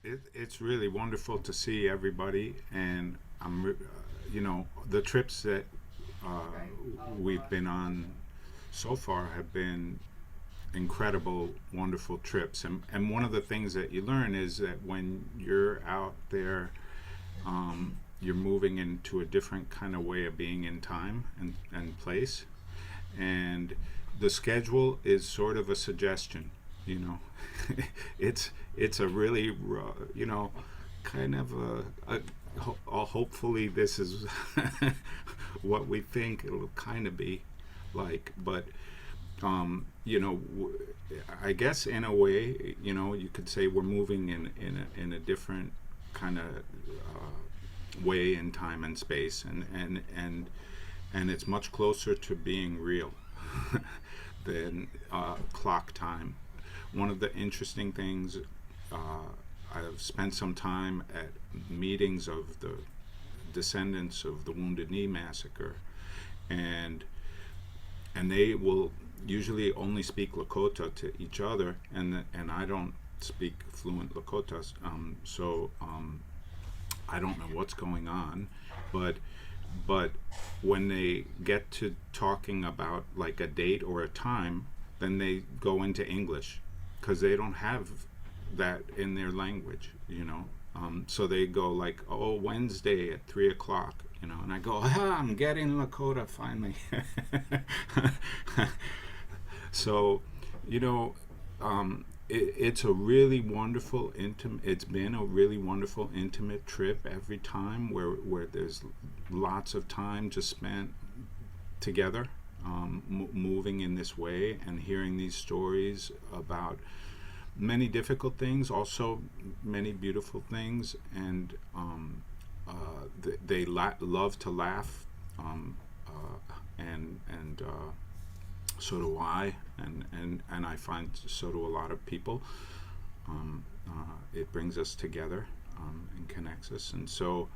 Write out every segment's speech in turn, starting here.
It's really wonderful to see everybody, and the trips that we've been on so far have been incredible, wonderful trips. And one of the things that you learn is that when you're out there, you're moving into a different kind of way of being in time and place. And the schedule is sort of a suggestion, you know. It's a really, kind of hopefully this is what we think it'll kind of be like. But I guess in a way, you could say we're moving in a different kind of way in time and space, and it's much closer to being real than clock time. One of the interesting things, I've spent some time at meetings of the descendants of the Wounded Knee massacre, and they will usually only speak Lakota to each other, and I don't speak fluent Lakota, so I don't know what's going on, but when they get to talking about like a date or a time, then they go into English because they don't have that in their language, so they go like, oh, Wednesday at 3 o'clock, and I go, I'm getting Lakota finally. So, it's a really wonderful intimate. It's been a really wonderful intimate trip every time, where there's lots of time just spent together, moving in this way and hearing these stories about many difficult things, also many beautiful things, and they love to laugh, and so do I, and I find so do a lot of people. It brings us together, and connects us, and so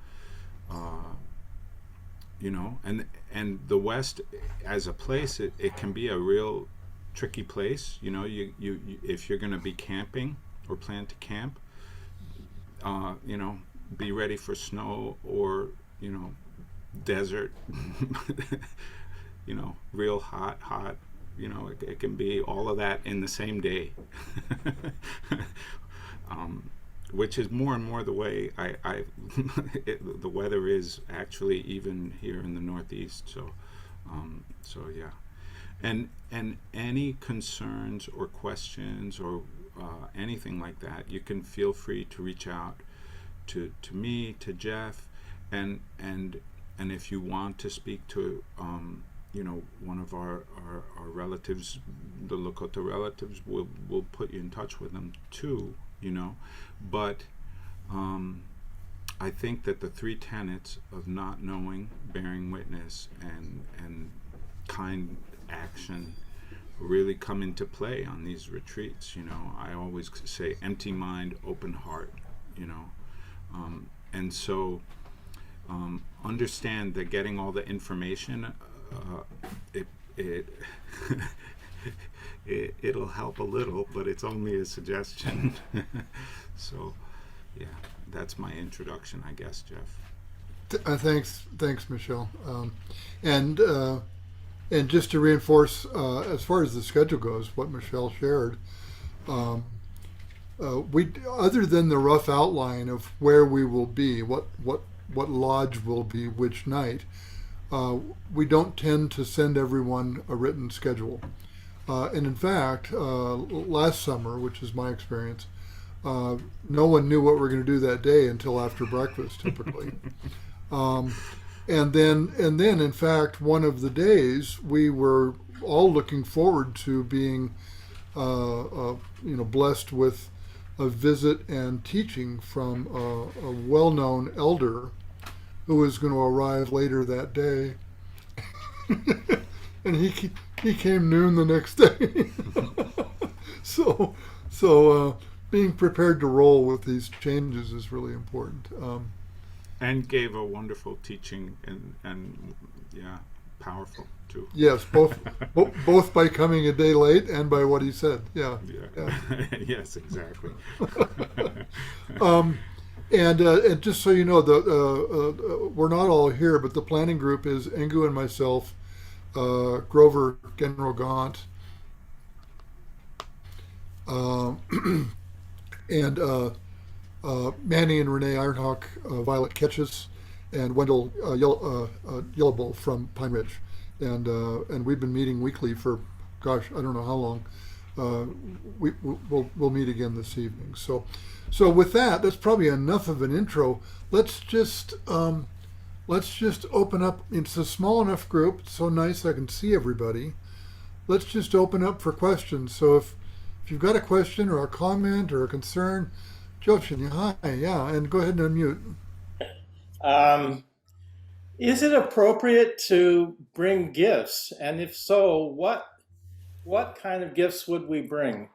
and the West as a place, it can be a real tricky place. You if you're going to be camping or plan to camp, be ready for snow or desert. Real hot. It can be all of that in the same day. Which is more and more the way the weather is actually, even here in the Northeast. So yeah, and any concerns or questions or anything like that, you can feel free to reach out to me, to Geoff, and if you want to speak to one of our relatives, the Lakota relatives, we'll put you in touch with them too, but I think that the three tenets of not knowing, bearing witness, and kind action really come into play on these retreats. I always say empty mind, open heart, and so understand that getting all the information, it it'll help a little, but it's only a suggestion. So yeah, that's my introduction, I guess, Geoff. Thanks, Michelle. And just to reinforce, as far as the schedule goes, what Michelle shared, we, other than the rough outline of where we will be, what lodge will be which night, we don't tend to send everyone a written schedule. And in fact, last summer, which is my experience, no one knew what we're going to do that day until after breakfast, typically. And then, in fact, one of the days we were all looking forward to being, blessed with a visit and teaching from a well-known elder who was going to arrive later that day. And he came noon the next day. So being prepared to roll with these changes is really important. And gave a wonderful teaching, and yeah, powerful too. Yes, both by coming a day late and by what he said. Yeah, yeah. Yeah. Yes, exactly. Um, and just so you know, we're not all here, but the planning group is Engu and myself, Grover, General Gaunt, uh, and Manny and Renee Ironhawk, Violet Ketches, and Wendell Yellowbull from Pine Ridge, and we've been meeting weekly for, gosh, I don't know how long. We'll meet again this evening. So with that, that's probably enough of an intro. Let's just open up. It's a small enough group. It's so nice I can see everybody. Let's just open up for questions. So if you've got a question or a comment or a concern, Joshin, hi, yeah, and go ahead and unmute. Is it appropriate to bring gifts? And if so, what kind of gifts would we bring?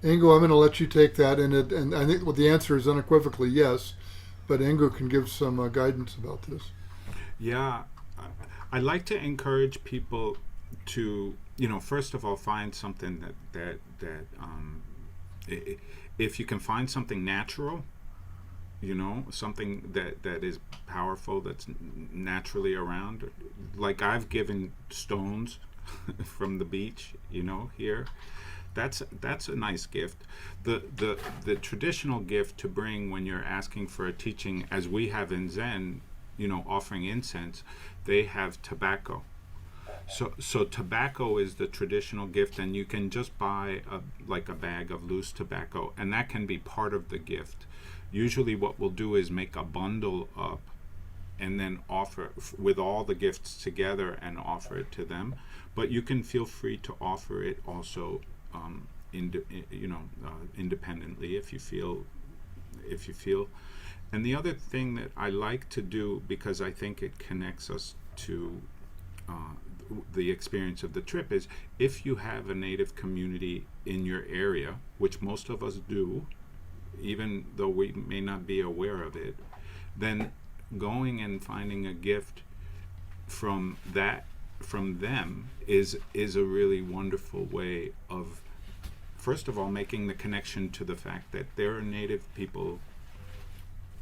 Engu, I'm going to let you take that, and I think the answer is unequivocally yes, but Engu can give some guidance about this. Yeah, I like to encourage people to, first of all, find something that if you can find something natural, something that is powerful, that's naturally around. Like I've given stones from the beach, here. That's a nice gift. The traditional gift to bring when you're asking for a teaching, as we have in Zen, offering incense, they have tobacco. So tobacco is the traditional gift, and you can just buy a bag of loose tobacco, and that can be part of the gift. Usually what we'll do is make a bundle up and then offer with all the gifts together and offer it to them. But you can feel free to offer it also independently if you feel. And the other thing that I like to do, because I think it connects us to the experience of the trip, is if you have a Native community in your area, which most of us do, even though we may not be aware of it, then going and finding a gift from them is a really wonderful way of, first of all, making the connection to the fact that there are Native people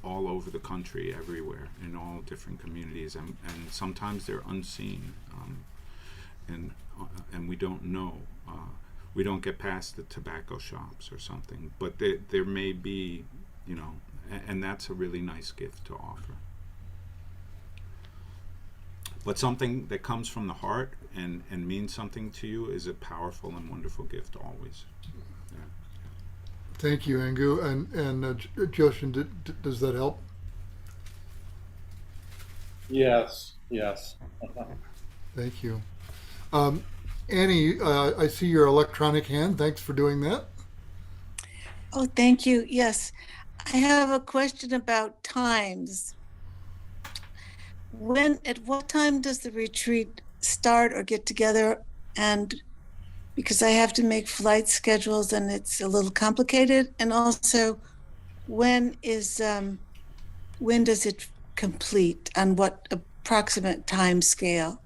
all over the country, everywhere, in all different communities, and sometimes they're unseen, and we don't know. We don't get past the tobacco shops or something, but there may be, and that's a really nice gift to offer. But something that comes from the heart and means something to you is a powerful and wonderful gift always. Yeah. Thank you, Engu. And Joshin, does that help? Yes. Thank you. Annie, I see your electronic hand. Thanks for doing that. Oh, thank you. Yes. I have a question about times. At what time does the retreat start or get together? And because I have to make flight schedules and it's a little complicated. And also, when does it complete? On what approximate time scale?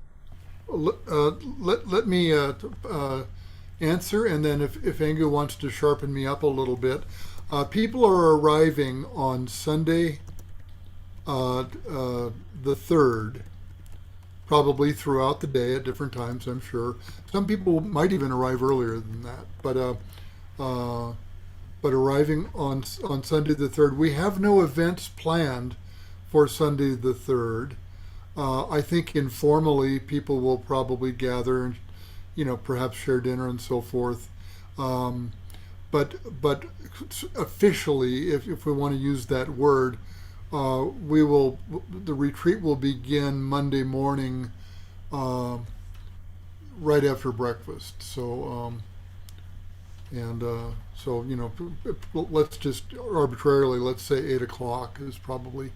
Let me answer, and then if Engu wants to sharpen me up a little bit. People are arriving on Sunday, the 3rd, probably throughout the day at different times, I'm sure. Some people might even arrive earlier than that, but arriving on Sunday the 3rd. We have no events planned for Sunday the 3rd. I think informally people will probably gather and, perhaps share dinner and so forth. But officially, if we want to use that word, the retreat will begin Monday morning, right after breakfast. So, let's just arbitrarily, let's say 8 o'clock is probably,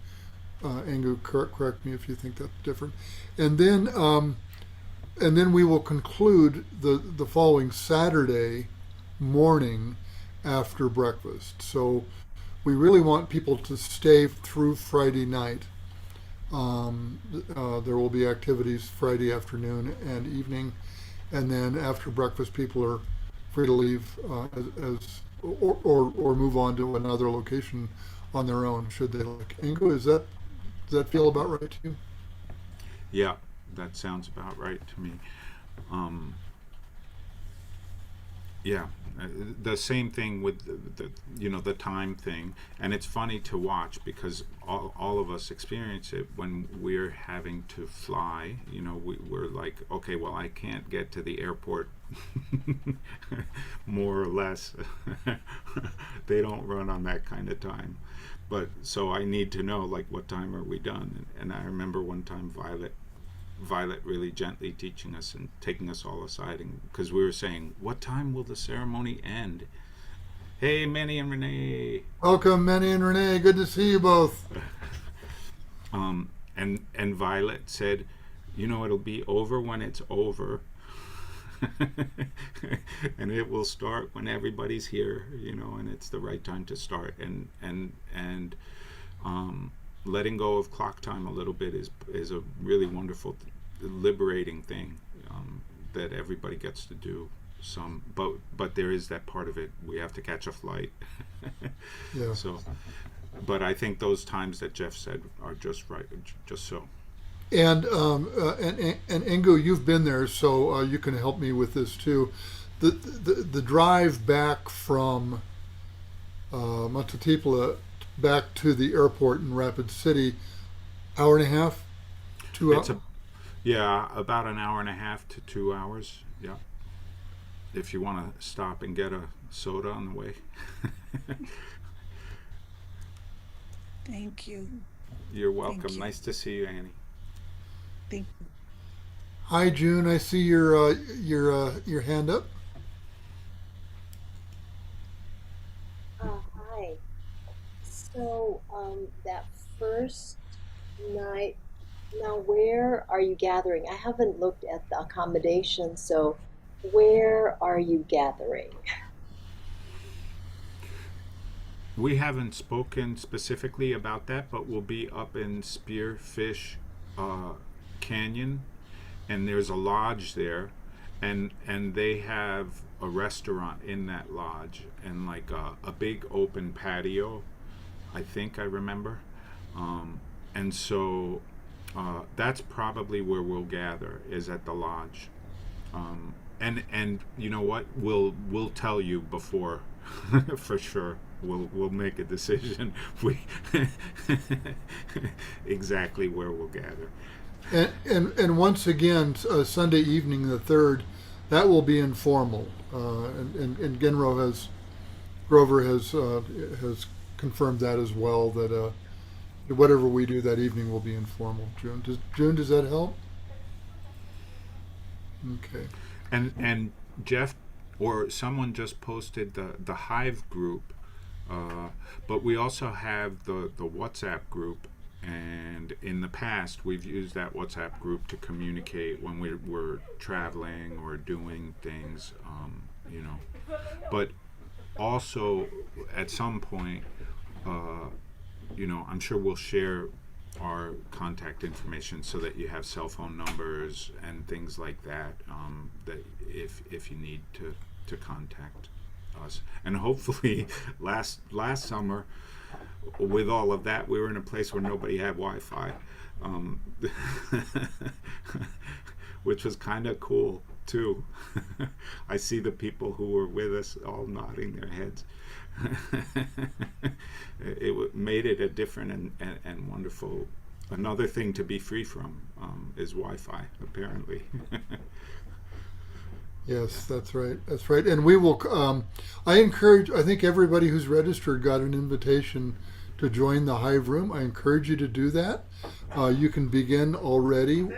Engu, correct me if you think that's different. And then we will conclude the following Saturday morning after breakfast. So we really want people to stay through Friday night. There will be activities Friday afternoon and evening, and then after breakfast, people are free to leave or move on to another location on their own, should they like. Ingo, does that feel about right to you? Yeah, that sounds about right to me. Yeah, the same thing with the time thing, and it's funny to watch because all of us experience it when we're having to fly. We're like, okay, well, I can't get to the airport more or less. They don't run on that kind of time, but so I need to know, like, what time are we done? And I remember one time Violet really gently teaching us and taking us all aside, because we were saying, what time will the ceremony end? Hey, Manny and Renee. Welcome, Manny and Renee. Good to see you both. And Violet said, it'll be over when it's over. And it will start when everybody's here, and it's the right time to start. And letting go of clock time a little bit is a really wonderful, liberating thing that everybody gets to do. But there is that part of it. We have to catch a flight. Yeah. So, but I think those times that Geoff said are just right, just so. And Ingo, you've been there, so you can help me with this too. The drive back from Matatipa back to the airport in Rapid City, hour and a half, 2 hours. About an hour and a half to 2 hours. Yeah, if you want to stop and get a soda on the way. Thank you. You're welcome. Thank you. Nice to see you, Annie. Thank you. Hi, June. I see your hand up. Hi. So that first night, now where are you gathering? I haven't looked at the accommodation, so where are you gathering? We haven't spoken specifically about that, but we'll be up in Spearfish Canyon, and there's a lodge there, and they have a restaurant in that lodge, and like a big open patio, I think I remember, and so that's probably where we'll gather, is at the lodge, and you know what, we'll tell you before. For sure, we'll make a decision. Exactly where we'll gather. And once again, Sunday evening, the 3rd, that will be informal. And Grover has confirmed that as well, that whatever we do that evening will be informal. June, does that help? Okay. And Geoff or someone just posted the Hive group, but we also have the WhatsApp group. And in the past, we've used that WhatsApp group to communicate when we're traveling or doing things, But also, at some point, I'm sure we'll share our contact information so that you have cell phone numbers and things like that. That if you need to contact us, and hopefully, last summer, with all of that, we were in a place where nobody had Wi-Fi, which was kind of cool too. I see the people who were with us all nodding their heads. It made it a different and wonderful. Another thing to be free from is Wi-Fi, apparently. Yes, that's right. That's right. And we will. I think everybody who's registered got an invitation to join the Hive Room. I encourage you to do that. You can begin already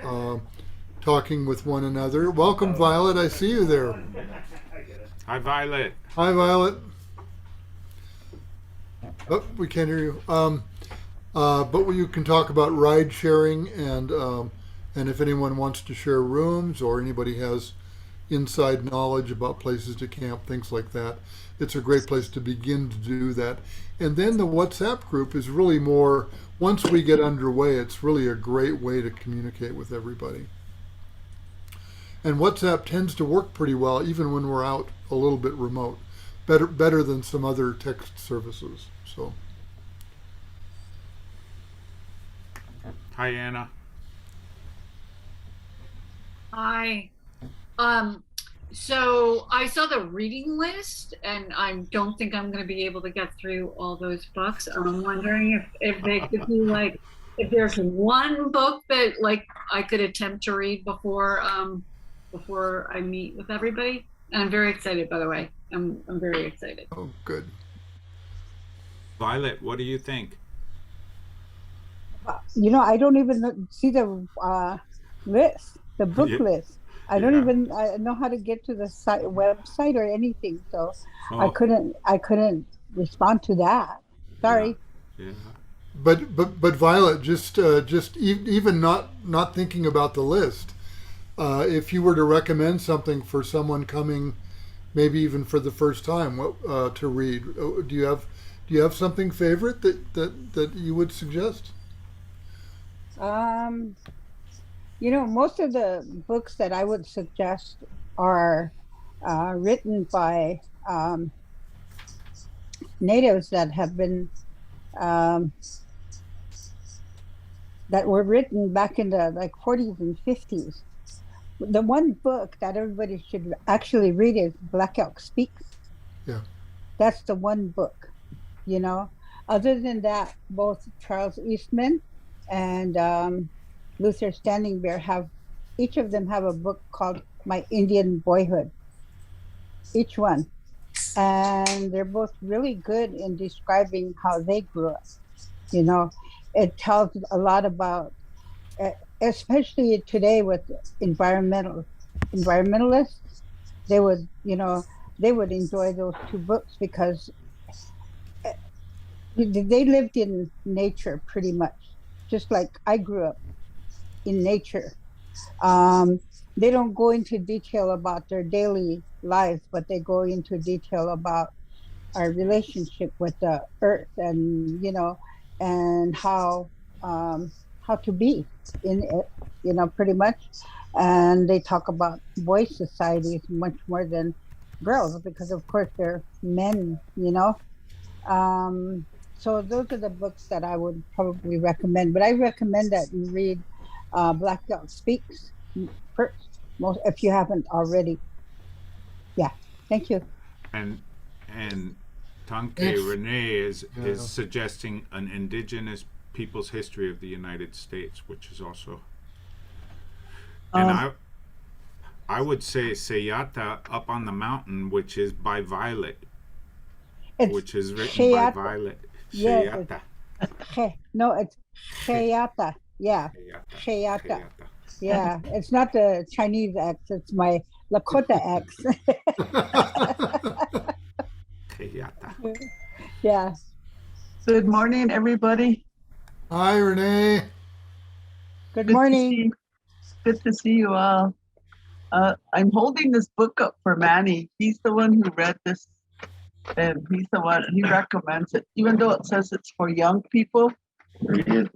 talking with one another. Welcome, Violet. I see you there. Hi, Violet. Hi, Violet. Oh, we can't hear you. But you can talk about ride sharing, and if anyone wants to share rooms, or anybody has inside knowledge about places to camp, things like that. It's a great place to begin to do that. And then the WhatsApp group is really more, once we get underway, it's really a great way to communicate with everybody. And WhatsApp tends to work pretty well even when we're out a little bit remote. Better than some other text services. So. Hi, Anna. Hi. So I saw the reading list, and I don't think I'm going to be able to get through all those books. I'm wondering if they could be like, if there's one book that like I could attempt to read before I meet with everybody. And I'm very excited, by the way. I'm very excited. Oh, good. Violet, what do you think? I don't even see the list, the book list. I don't even know how to get to the website or anything. So I couldn't respond to that. Sorry. Yeah. But Violet, just even not thinking about the list, if you were to recommend something for someone coming, maybe even for the first time, to read, do you have something favorite that you would suggest? Most of the books that I would suggest are written by natives that have been that were written back in the 40s and 50s. The one book that everybody should actually read is Black Elk Speaks. Yeah. That's the one book, Other than that, both Charles Eastman and Luther Standing Bear each of them have a book called My Indian Boyhood, each one. And they're both really good in describing how they grew up. It tells a lot about, especially today with environmentalists, they would enjoy those two books because they lived in nature pretty much, just like I grew up in nature. They don't go into detail about their daily lives, but they go into detail about our relationship with the earth and, and how to be in it, pretty much. And they talk about boy societies much more than girls, because of course they're men, So those are the books that I would probably recommend. But I recommend that you read Black Elk Speaks first, if you haven't already. Yeah, thank you. And Tanke Renee is suggesting an indigenous people's history of the United States, which is also. And I would say Seyata Up on the Mountain, which is by Violet, which is written by Violet. Sheyata. No, it's Sheyata. Yeah, Sheyata. Yeah, it's not the Chinese X, it's my Lakota X. Yeah. Good morning, everybody. Hi, Renee. Good morning. Good to see you all. I'm holding this book up for Manny. He's the one who read this, and he's the one, he recommends it, even though it says it's for young people. There is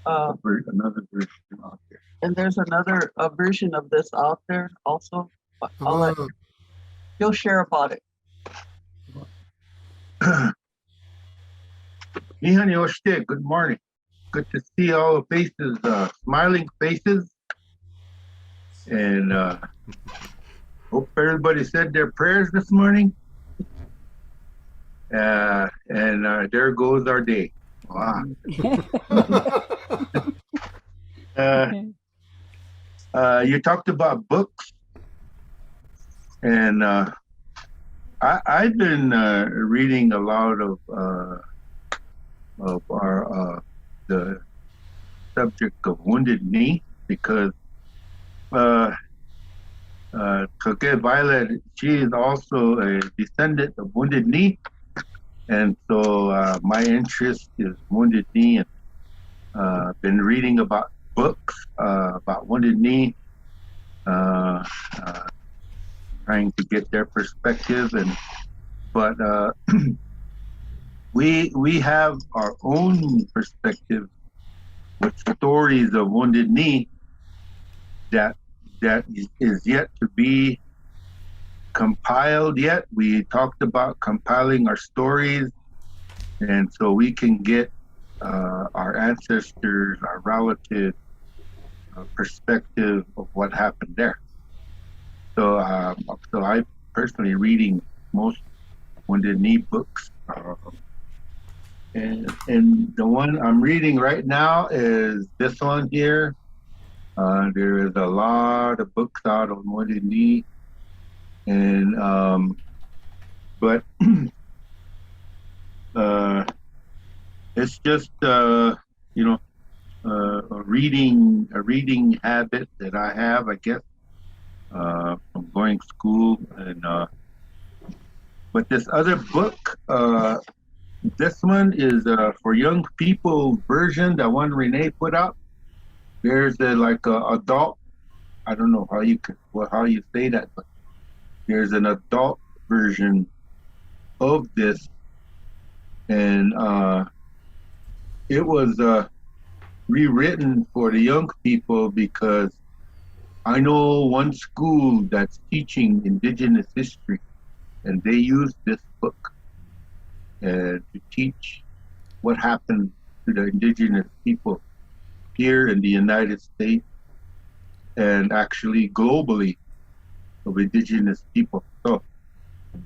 another version out there. And there's another version of this out there also. He'll share about it. Good morning. Good to see all the faces, smiling faces. And hope everybody said their prayers this morning. And there goes our day. Wow. You talked about books, and I've been reading a lot of our the subject of Wounded Knee, because Violet, she is also a descendant of Wounded Knee, and so my interest is Wounded Knee, and been reading about books about Wounded Knee, trying to get their perspective. But we have our own perspective with stories of Wounded Knee that is yet to be compiled yet. We talked about compiling our stories, and so we can get our ancestors, our relatives, perspective of what happened there. So I personally reading most Wounded Knee books. And the one I'm reading right now is this one here. There is a lot of books out on Wounded Knee, and but it's just a reading habit that I have, I guess, from going to school. And but this other book, this one is for young people version, the one Renee put out. There's a adult, I don't know how you say that, but there's an adult version of this, and it was rewritten for the young people because I know one school that's teaching indigenous history, and they use this book to teach what happened to the indigenous people here in the United States and actually globally of indigenous people. So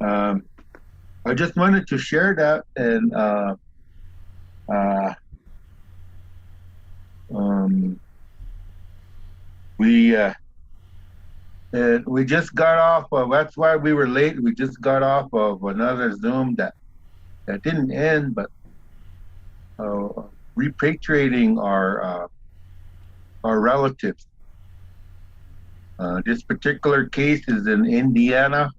I just wanted to share that, and we just got off of, that's why we were late. We just got off of another Zoom that didn't end, but repatriating our relatives. This particular case is in Indiana,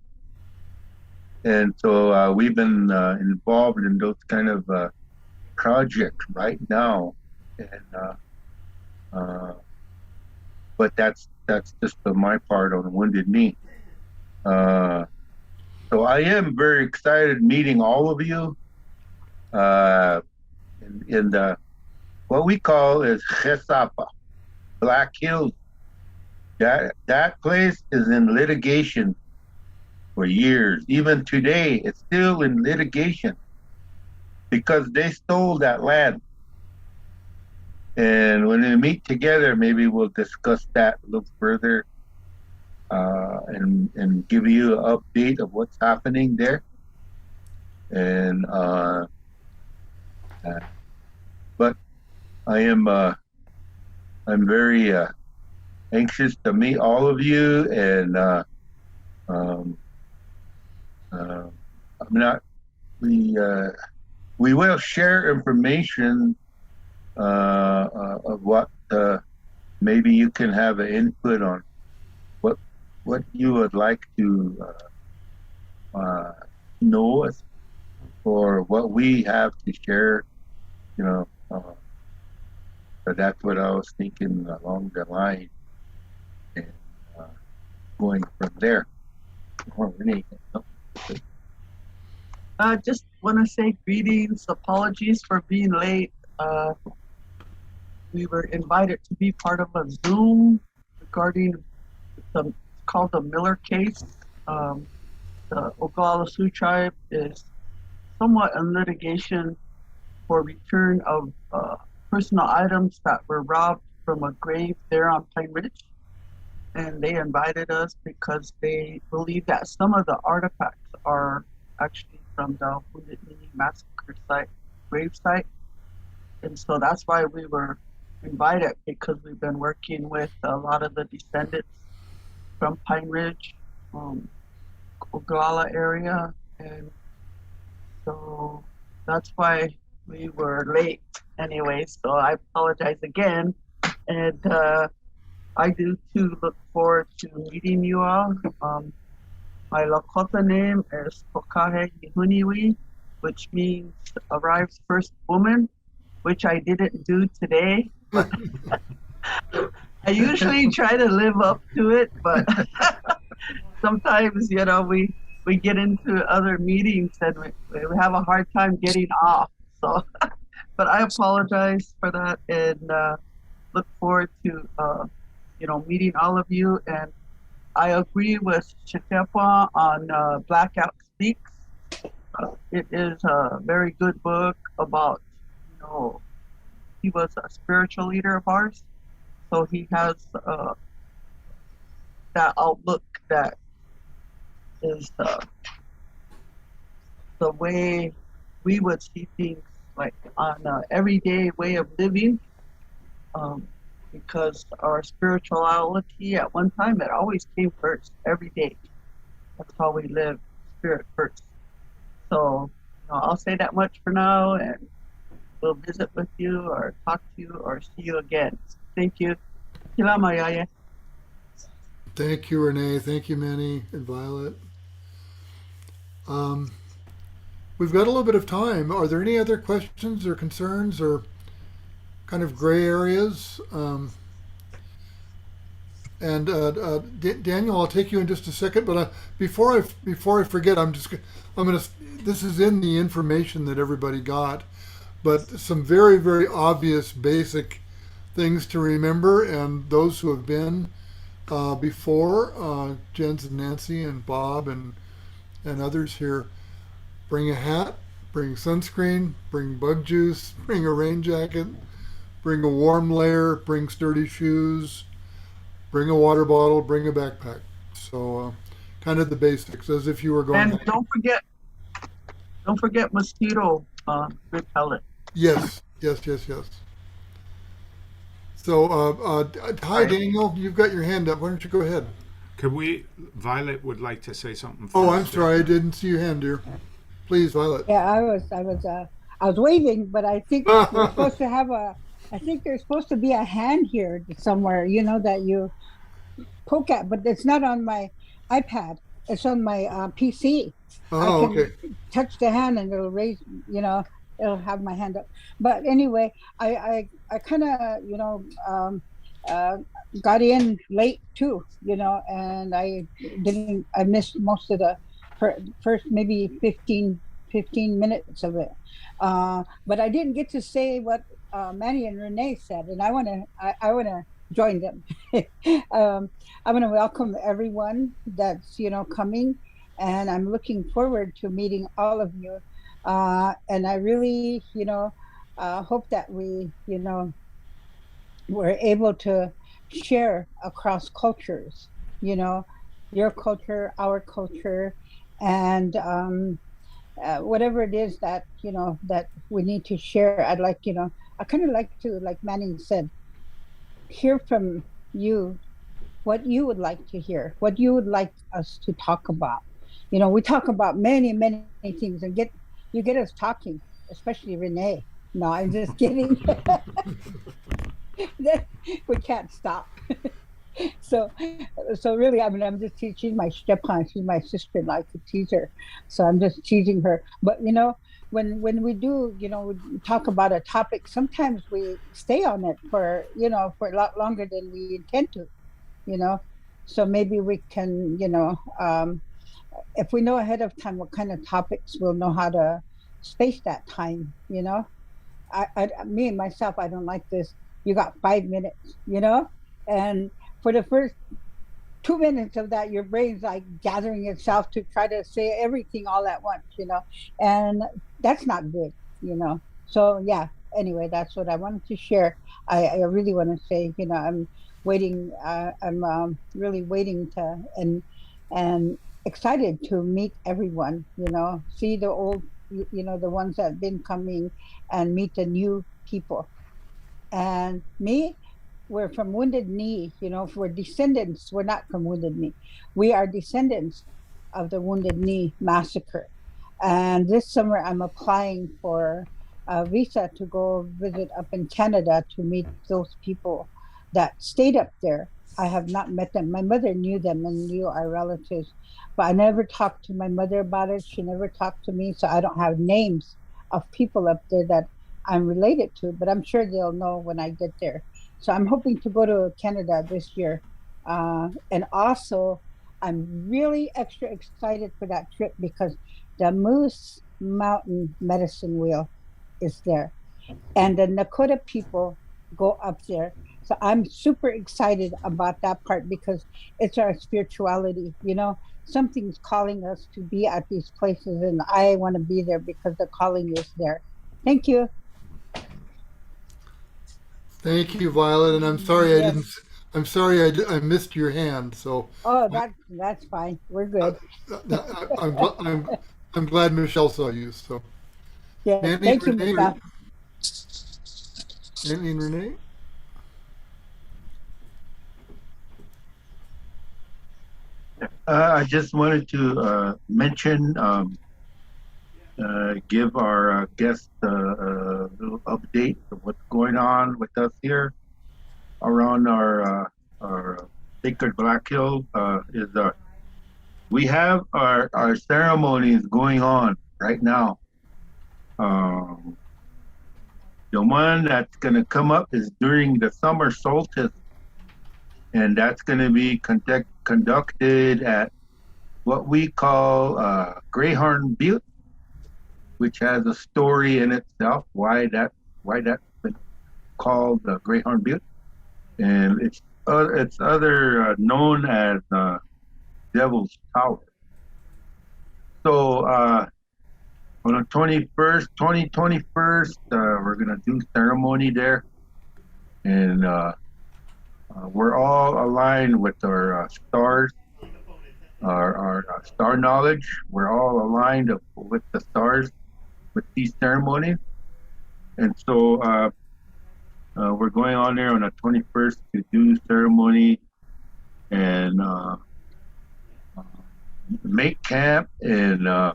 and so we've been involved in those kind of projects right now, and but that's just my part on Wounded Knee. So I am very excited meeting all of you in the what we call is Chesapa, Black Hills. That place is in litigation for years. Even today, it's still in litigation because they stole that land. And when we meet together, maybe we'll discuss that a little further and give you an update of what's happening there. And but I'm very anxious to meet all of you, and we will share information of what maybe you can have an input on what you would like to know us, or what we have to share, but that's what I was thinking along the line, and going from there. I just want to say greetings, apologies for being late. We were invited to be part of a Zoom regarding called the Miller case. The Oglala Sioux tribe is somewhat in litigation for return of personal items that were robbed from a grave there on Pine Ridge. And they invited us because they believe that some of the artifacts are actually from the Wounded Knee massacre grave site. And so that's why we were invited, because we've been working with a lot of the descendants from Pine Ridge, Oglala area. And so that's why we were late anyway. So I apologize again. And I do too look forward to meeting you all. My Lakota name is Pokahe Ihuniwi, which means arrives first woman, which I didn't do today. I usually try to live up to it, but sometimes, we get into other meetings and we have a hard time getting off. So, but I apologize for that and look forward to, meeting all of you. And I agree with Chitepa on Blackout Speaks. It is a very good book about, he was a spiritual leader of ours. So he has that outlook that is the way we would see things, like on an everyday way of living, because our spirituality at one time, it always came first, every day. That's how we live, spirit first. So I'll say that much for now, and we'll visit with you or talk to you or see you again. Thank you. Kilama yaya. Thank you, Renee. Thank you, Manny and Violet. We've got a little bit of time. Are there any other questions or concerns or kind of gray areas? Daniel, I'll take you in just a second. But before I forget, this is in the information that everybody got, but some very, very obvious basic things to remember, and those who have been before, Jens and Nancy and Bob and others here, bring a hat, bring sunscreen, bring bug juice, bring a rain jacket, bring a warm layer, bring sturdy shoes, bring a water bottle, bring a backpack. So kind of the basics, as if you were going. And don't forget mosquito repellent. Yes. So, hi, Daniel. You've got your hand up. Why don't you go ahead? Violet would like to say something first. Oh, I'm sorry. I didn't see your hand, dear. Please, Violet. Yeah, I was waving, but I think we're supposed to have I think there's supposed to be a hand here somewhere, that you poke at, but it's not on my iPad. It's on my PC. Oh, I can okay. touch the hand and it'll raise, it'll have my hand up. But anyway, I kind of, got in late too, and I missed most of the first maybe 15 minutes of it. But I didn't get to say what Manny and Renee said, and I want to join them. I want to welcome everyone that's coming, and I'm looking forward to meeting all of you. And I really hope that we we're able to share across cultures, your culture, our culture, and whatever it is that that we need to share. I'd like I kind of like to, like Manning said, hear from you what you would like to hear, what you would like us to talk about. We talk about many things, and you get us talking, especially Renee. No, I'm just kidding. We can't stop. So really, I'm just teaching my Stepan. She's my sister, and I could tease her. So I'm just teasing her. But when we do, we talk about a topic, sometimes we stay on it for a lot longer than we intend to. So maybe we can, if we know ahead of time what kind of topics, we'll know how to space that time. Me and myself, I don't like this. You got 5 minutes, and for the first 2 minutes of that, your brain's like gathering itself to try to say everything all at once, and that's not good, So yeah, anyway, that's what I wanted to share. I really want to say, I'm waiting. I'm really waiting to and excited to meet everyone. See the old, the ones that have been coming, and meet the new people. And me, we're from Wounded Knee, we're descendants. We're not from Wounded Knee. We are descendants of the Wounded Knee massacre. And this summer, I'm applying for a visa to go visit up in Canada to meet those people that stayed up there. I have not met them. My mother knew them and knew our relatives, but I never talked to my mother about it. She never talked to me, so I don't have names of people up there that I'm related to, but I'm sure they'll know when I get there. So I'm hoping to go to Canada this year. And also, I'm really extra excited for that trip because the Moose Mountain Medicine Wheel is there, and the Dakota people go up there. So I'm super excited about that part because it's our spirituality, you know. Something's calling us to be at these places, and I want to be there because the calling is there. Thank you. Thank you, Violet. And I'm sorry I Yes. didn't. I'm sorry I missed your hand. So Oh, that's fine. We're good. I'm glad Michelle saw you. So Yeah. Mandy, Thank you, Renee, Michelle. Mandy and Renee. I just wanted to mention, give our guest a little update of what's going on with us here around our sacred Black Hill. We have our ceremonies going on right now. The one that's going to come up is during the summer solstice, and that's going to be conducted at what we call Greyhorn Butte, which has a story in itself why that's been called Greyhorn Butte, and it's other known as Devil's Tower. So on the 21st, we're gonna do ceremony there, and we're all aligned with our stars, our star knowledge. We're all aligned with the stars with these ceremonies, and so we're going on there on the 21st to do ceremony and make camp and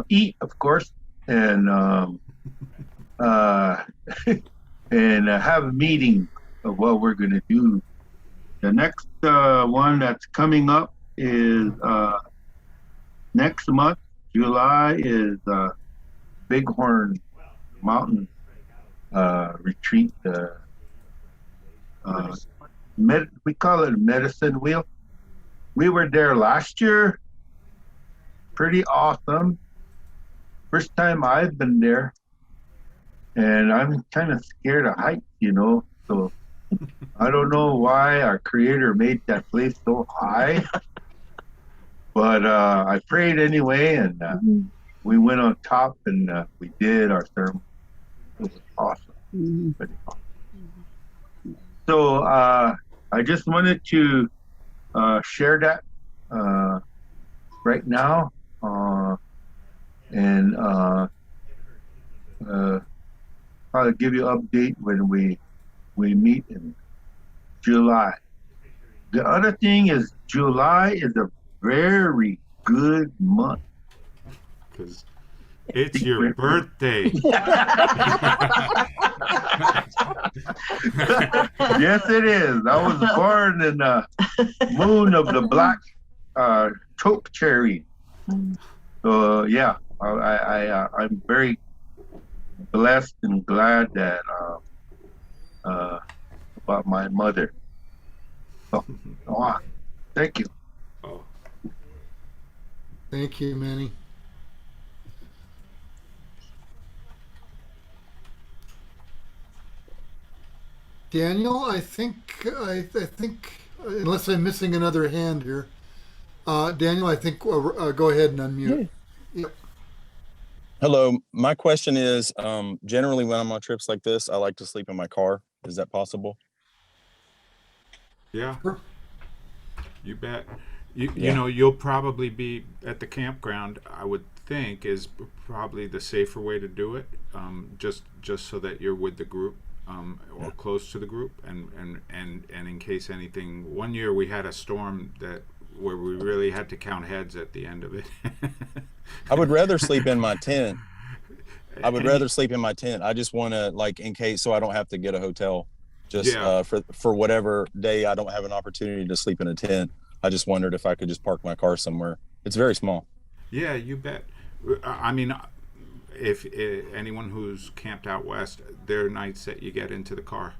eat, of course, and and have a meeting of what we're going to do. The next one that's coming up is next month, July, is Bighorn Mountain retreat. We call it Medicine Wheel. We were there last year. Pretty awesome. First time I've been there, and I'm kind of scared of heights, you know. So I don't know why our Creator made that place so high, but I prayed anyway, and we went on top and we did our ceremony. It was awesome. Pretty awesome. So I just wanted to share that right now, and I'll give you an update when we meet in July. The other thing is July is a very good month. Because it's your birthday. Yes, it is. I was born in the moon of the black choke cherry. So yeah, I'm very blessed and glad that about my mother. So, thank you. Oh. Thank you, Manny. Daniel, I think unless I'm missing another hand here, Daniel, I think go ahead and unmute. Yep. Hello. My question is, generally when I'm on trips like this, I like to sleep in my car. Is that possible? Yeah. Sure. You bet. You know, you'll probably be at the campground, I would think, is probably the safer way to do it, just so that you're with the group. Or close to the group, and in case anything. One year we had a storm where we really had to count heads at the end of it. I would rather sleep in my tent. I just want to, like, in case, so I don't have to get a hotel. Just for whatever day I don't have an opportunity to sleep in a tent. I just wondered if I could just park my car somewhere. It's very small. Yeah, you bet. I mean, if anyone who's camped out west, there are nights that you get into the car.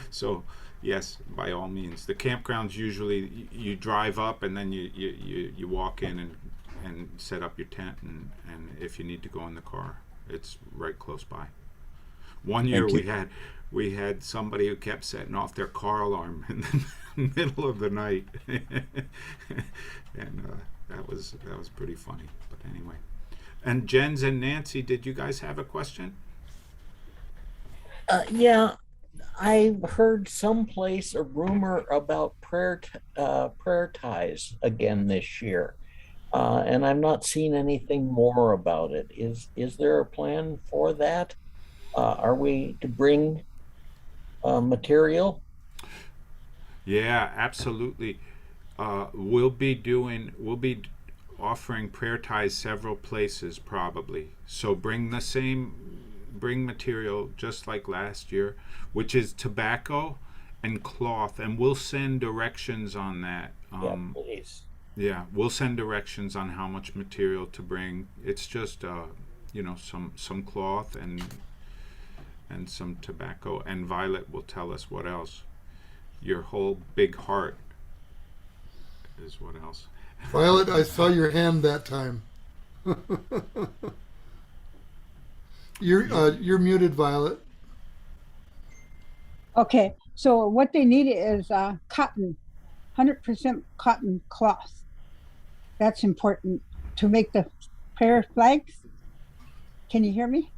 So, yes, by all means. The campgrounds usually you drive up and then you walk in and set up your tent, and if you need to go in the car, it's right close by. One year we had somebody who kept setting off their car alarm in the middle of the night, and that was pretty funny. But anyway, and Jens and Nancy, did you guys have a question? Yeah, I heard someplace a rumor about prayer ties again this year, and I'm not seeing anything more about it. Is there a plan for that? Are we to bring material? Yeah, absolutely. We'll be offering prayer ties several places probably. So bring material just like last year, which is tobacco and cloth, and we'll send directions on that. Yeah, please. Yeah, we'll send directions on how much material to bring. It's just some cloth and some tobacco, and Violet will tell us what else. Your whole big heart is what else. Violet, I saw your hand that time. You're muted, Violet. Okay, so what they need is cotton, 100% cotton cloth. That's important to make the prayer flags. Can you hear me?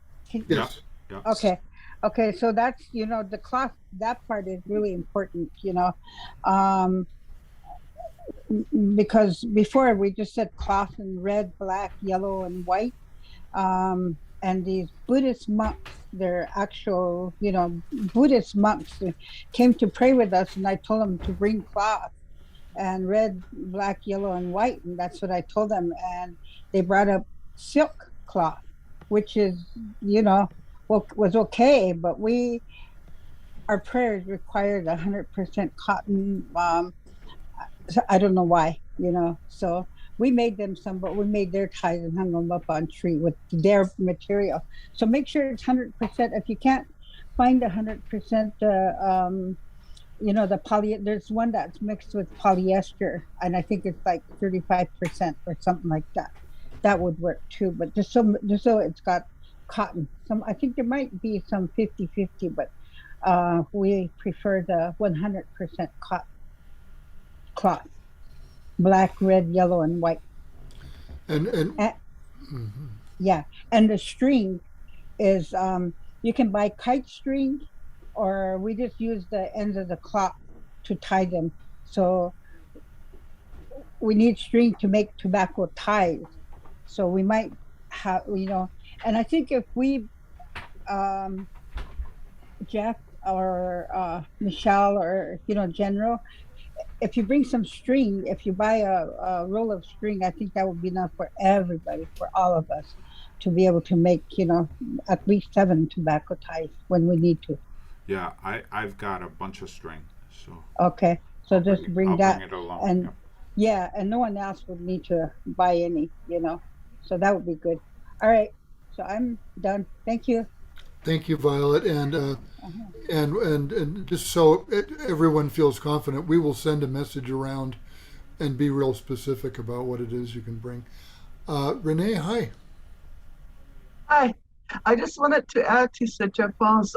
Yes. Yeah. Okay, so that's, the cloth, that part is really important, because before we just said cloth in red, black, yellow, and white. And these Buddhist monks, they're actual, Buddhist monks came to pray with us, and I told them to bring cloth and red, black, yellow, and white. And that's what I told them. And they brought up silk cloth, which is, was okay, but our prayers required 100% cotton. So I don't know why, so we made them some, but we made their ties and hung them up on tree with their material. So make sure it's 100%. If you can't find 100%, the poly, there's one that's mixed with polyester, and I think it's like 35% or something like that. That would work too, but just so it's got cotton. I think there might be some 50-50, but we prefer the 100% cotton cloth, black, red, yellow, and white. And mm-hmm. Yeah, and the string is you can buy kite string, or we just use the ends of the cloth to tie them. So we need string to make tobacco ties. So we might have, and I think if we, Geoff or Michelle or, General, if you bring some string, if you buy a roll of string, I think that would be enough for everybody, for all of us, to be able to make, at least 7 tobacco ties when we need to. Yeah, I've got a bunch of string, so. Okay, so I'll just bring that. Bring it along. And yeah, and no one else would need to buy any, so that would be good. All right, so I'm done. Thank you. Thank you, Violet, and just so everyone feels confident, we will send a message around and be real specific about what it is you can bring. Renee, hi. Hi. I just wanted to add to Geoff's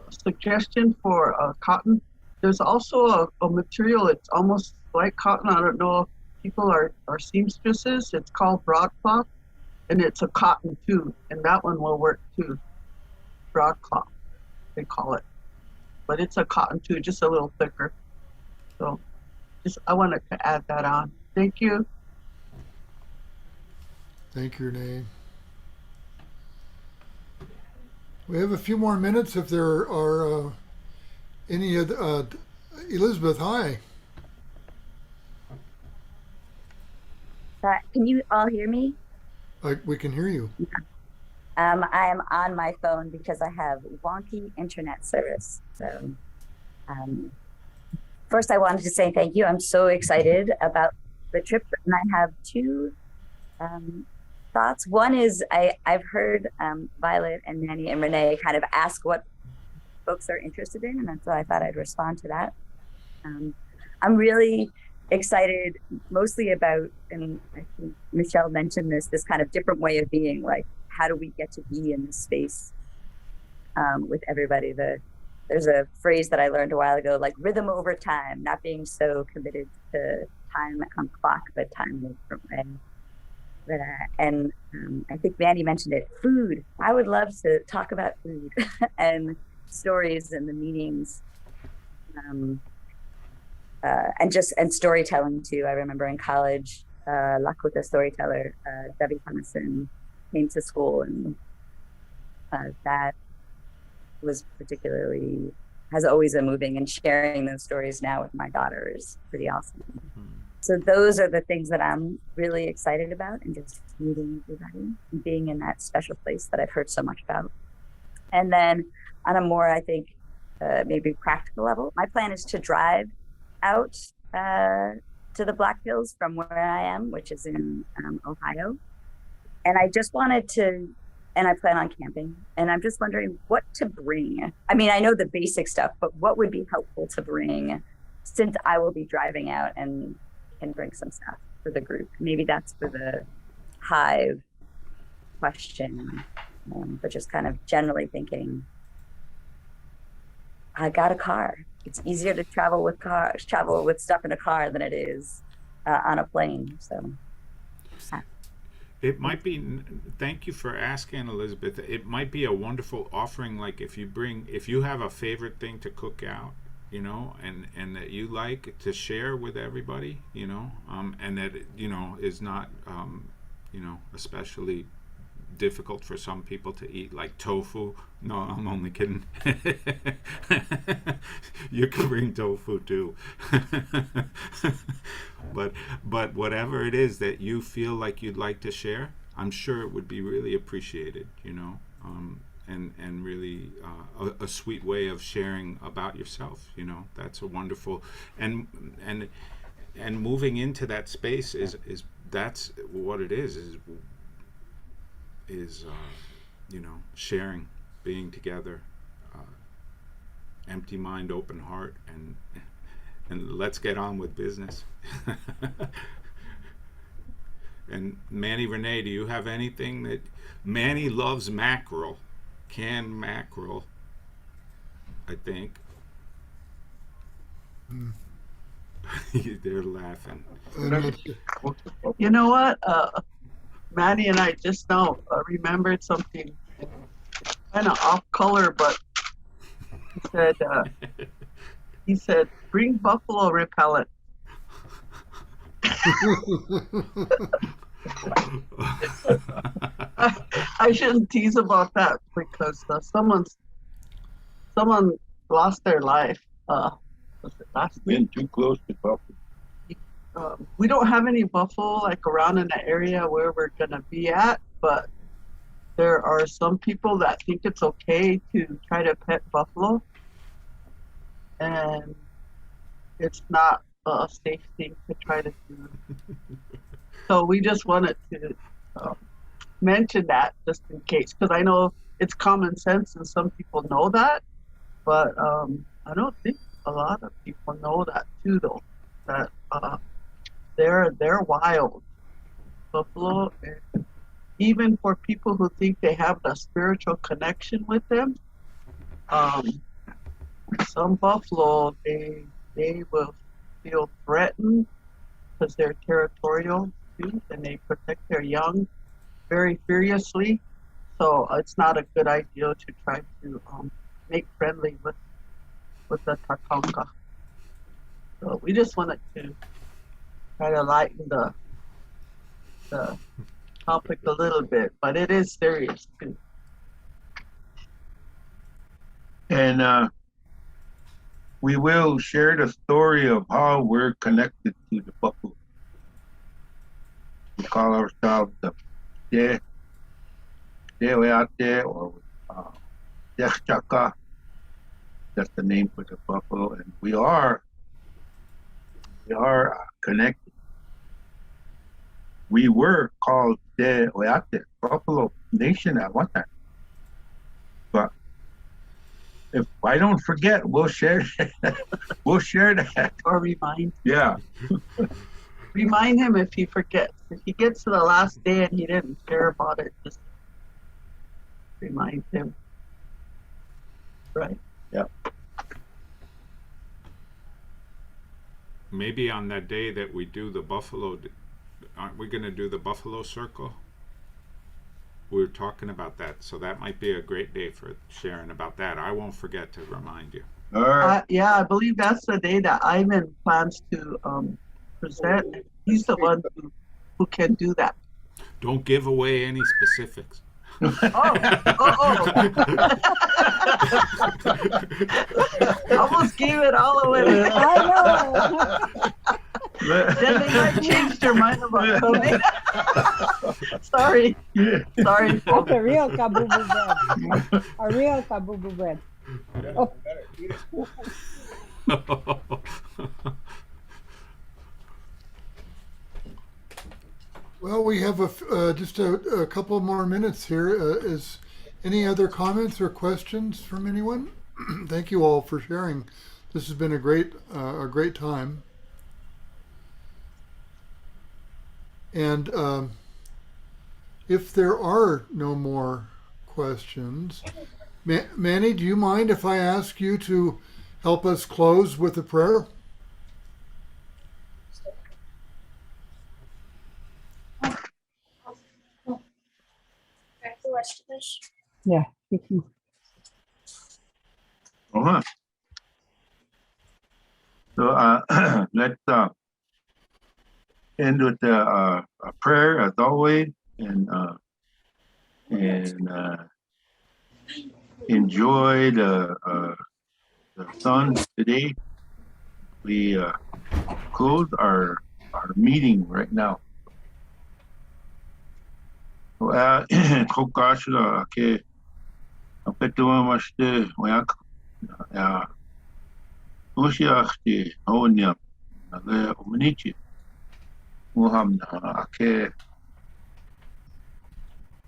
suggestion for cotton. There's also a material, it's almost like cotton. I don't know if people are seamstresses. It's called broadcloth, and it's a cotton too, and that one will work too. Broadcloth, they call it, but it's a cotton too, just a little thicker. So, I wanted to add that on. Thank you. Thank you, Renee. We have a few more minutes if there are any other. Elizabeth, hi. Can you all hear me? We can hear you. I am on my phone because I have wonky internet service. So first I wanted to say thank you. I'm so excited about the trip, and I have 2 thoughts. One is I've heard Violet and Nanny and Renee kind of ask what folks are interested in, and so I thought I'd respond to that. I'm really excited mostly about, and I think Michelle mentioned this kind of different way of being, like how do we get to be in this space with everybody. There's a phrase that I learned a while ago, like rhythm over time, not being so committed to time on the clock, but time in a different way. But, and I think Mandy mentioned it, food. I would love to talk about food and stories and the meanings, and storytelling too. I remember in college, Lakota storyteller, Debbie Hunnison came to school, and that was particularly, has always been moving, and sharing those stories now with my daughter is pretty awesome. So those are the things that I'm really excited about, and just meeting everybody and being in that special place that I've heard so much about. And then on a more, I think, maybe practical level, my plan is to drive out to the Black Hills from where I am, which is in Ohio. And I just wanted to, and I plan on camping, and I'm just wondering what to bring. I mean, I know the basic stuff, but what would be helpful to bring, since I will be driving out and can bring some stuff for the group. Maybe that's for the hive question, but just kind of generally thinking, I got a car. It's easier to travel with stuff in a car than it is on a plane. So it might be, thank you for asking, Elizabeth. It might be a wonderful offering, like if you have a favorite thing to cook out, you know, and that you like to share with everybody, you know, and that, you know, is not, you know, especially difficult for some people to eat, like tofu. No, I'm only kidding. You can bring tofu too. but whatever it is that you feel like you'd like to share, I'm sure it would be really appreciated, you know, and really a sweet way of sharing about yourself, you know. That's a wonderful, and moving into that space is that's what it is you know, sharing, being together, empty mind, open heart, and let's get on with business. And Manny, Renee, do you have anything that Manny loves? Mackerel, canned mackerel, I think. They're laughing. You know what? Manny and I just now remembered something kind of off color, but he said, bring buffalo repellent. I shouldn't tease about that, because someone lost their life. Was it last week? Been too close to buffalo. We don't have any buffalo like around in the area where we're gonna be at, but there are some people that think it's okay to try to pet buffalo, and it's not a safe thing to try to do. So we just wanted to mention that just in case, because I know it's common sense and some people know that, but I don't think a lot of people know that too, though, that they're wild. Buffalo, and even for people who think they have the spiritual connection with them, some buffalo, they will feel threatened because they're territorial too, and they protect their young very furiously. So it's not a good idea to try to make friendly with the tatanka. So we just wanted to try to lighten the topic a little bit, but it is serious too. And we will share the story of how we're connected to the buffalo. We call ourselves the Awachekiyapi, or Awachekiyapi. That's the name for the buffalo, and we are connected. we were called the Oyate, Buffalo Nation at one time. But if I don't forget, we'll share we'll share that. Or remind. Yeah. Remind him if he forgets. If he gets to the last day and he didn't care about it, just remind him. Right. Yeah. Maybe on that day that we do the buffalo, aren't we going to do the buffalo circle? We were talking about that, so that might be a great day for sharing about that. I won't forget to remind you. All right. Yeah, I believe that's the day that Ivan plans to present. He's the one who can do that. Don't give away any specifics. Almost gave it all away. I know. Then they might change their mind about coming. Sorry. Sorry. That's a real kabubu bread. A real kabubu bread. Oh. Well, we have just a couple more minutes here. Is any other comments or questions from anyone? Thank you all for sharing. This has been a great time. And if there are no more questions, Manny, do you mind if I ask you to help us close with a prayer? Yeah, you can. Uh-huh. So let's end with a prayer as always, and enjoy the sun today. We close our meeting right now. Kokashla ke apetuma mashte wayak ya ushiachti honya ale umnichi muhamna ke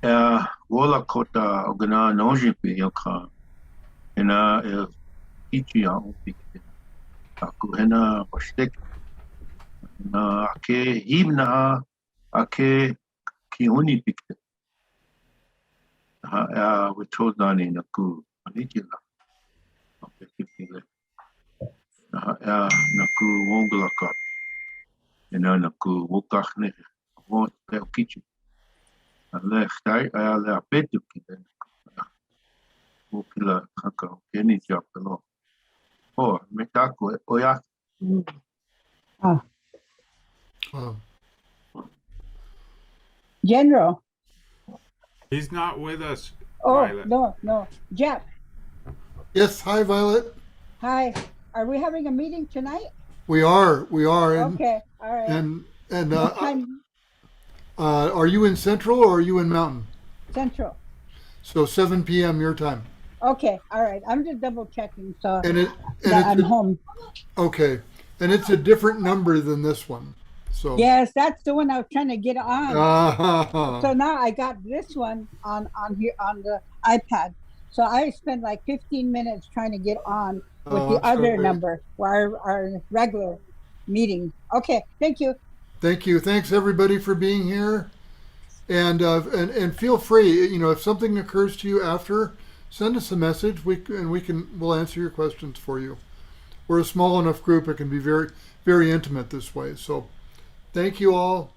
ya Wolakota ogana nojipi yakha ena ichi ya upi aku hena pashtek na ke himna ake kiuni pikte we told Nani naku anikila apekipile naku wonglaka ena naku wokachne won peokichi ale khtai ale apetuki wokila kaka keni japelo metako oya General. He's not with us. Oh, Violet. no. Geoff. Yes, hi, Violet. Hi. Are we having a meeting tonight? We are. Okay, all right. And What time? are you in Central or are you in Mountain? Central. So 7 p.m. your time. Okay, all right. I'm just double checking so And that I'm home. Okay, and it's a different number than this one. So Yes, that's the one I was trying to get on. Uh-huh. So now I got this one on here on the iPad. So I spent like 15 minutes trying to get on with the other number, our regular meeting. Okay, thank you. Thank you. Thanks everybody for being here. And feel free, if something occurs to you after, send us a message. We'll answer your questions for you. We're a small enough group; it can be very, very intimate this way. So, thank you all.